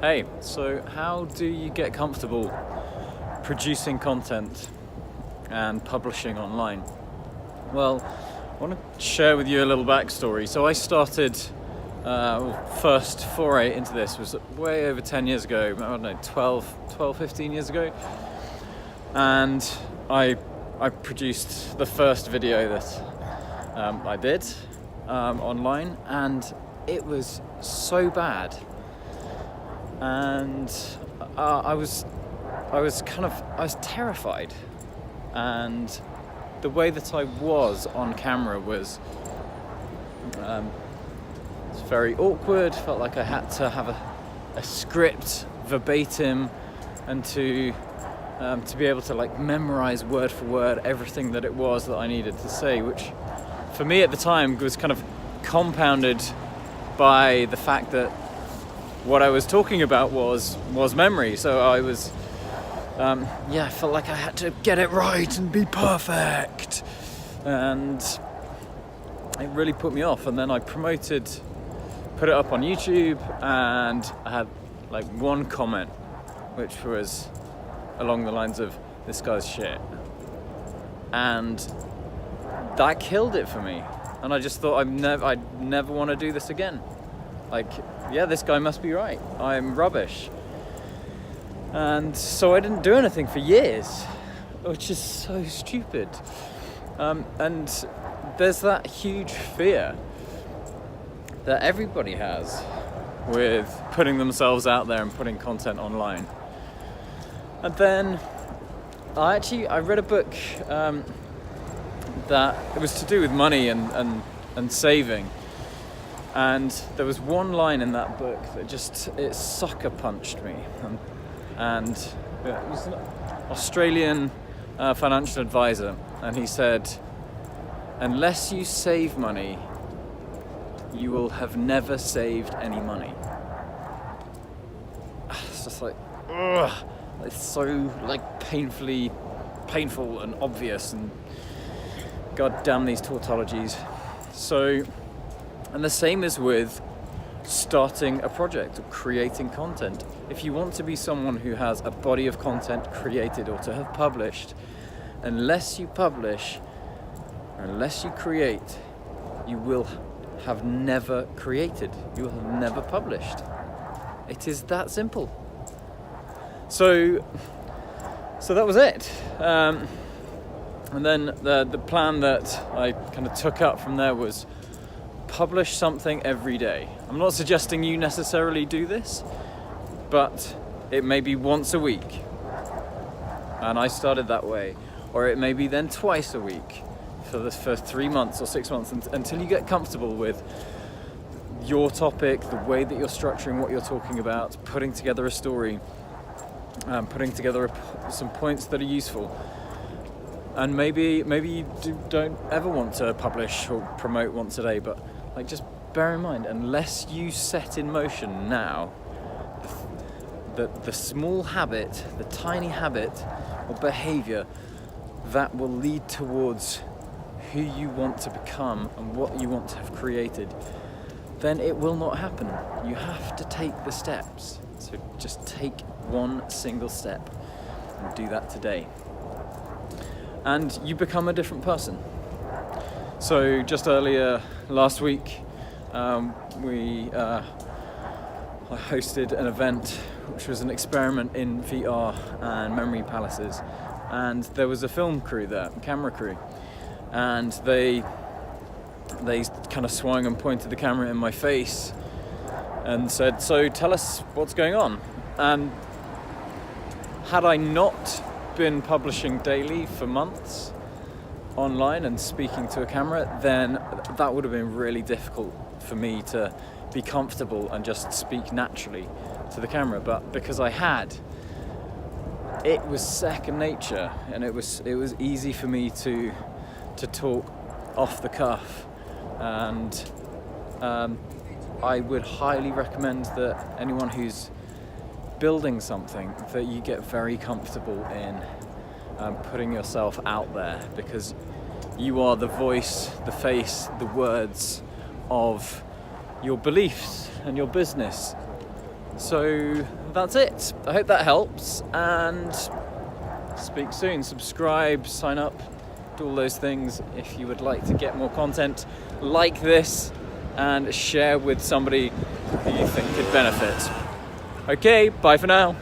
Hey, so how do you get comfortable producing content and publishing online? Well, I want to share with you a little backstory. So I started, first foray into this was way over 10 years ago, I don't know, 12, 15 years ago. And I produced the first video that I did online, and it was so bad. And I was terrified, and the way that I was on camera was very awkward. Felt like I had to have a script verbatim, and to be able to memorize word for word everything that it was that I needed to say, which for me at the time was kind of compounded by the fact that what I was talking about was memory. So I was, I felt like I had to get it right and be perfect, and it really put me off. And then I put it up on YouTube, and I had one comment, which was along the lines of, "This guy's shit," and that killed it for me. And I just thought I'd never want to do this again. This guy must be right. I'm rubbish. And so I didn't do anything for years, which is so stupid. And there's that huge fear that everybody has with putting themselves out there and putting content online. And then I read a book that it was to do with money and saving. And there was one line in that book that it sucker punched me. And it was an Australian financial advisor, and he said, "Unless you save money, you will have never saved any money." It's just ugh. It's so painfully painful and obvious, and god damn these tautologies. So, and the same is with starting a project or creating content. If you want to be someone who has a body of content created or to have published, unless you publish, unless you create, you will have never created. You will have never published. It is that simple. So that was it. And then the plan that I kind of took up from there was publish something every day. I'm not suggesting you necessarily do this, but it may be once a week. And I started that way. Or it may be then twice a week for 3 months or 6 months until you get comfortable with your topic, the way that you're structuring what you're talking about, putting together a story, putting together some points that are useful. And maybe you don't ever want to publish or promote once a day, but just bear in mind, unless you set in motion now the small habit, the tiny habit or behavior that will lead towards who you want to become and what you want to have created, then it will not happen. You have to take the steps. So just take one single step and do that today, and you become a different person. So just earlier last week, I hosted an event which was an experiment in VR and memory palaces, and there was a film crew there, camera crew, and they kind of swung and pointed the camera in my face and said, "So tell us what's going on." And had I not been publishing daily for months online and speaking to a camera, then that would have been really difficult for me to be comfortable and just speak naturally to the camera. But because I had, it was second nature, and it was easy for me to talk off the cuff. And I would highly recommend that anyone who's building something, that you get very comfortable in putting yourself out there, because you are the voice, the face, the words of your beliefs and your business. So that's it. I hope that helps, and speak soon. Subscribe, sign up, do all those things if you would like to get more content like this, and share with somebody who you think could benefit. Okay, bye for now.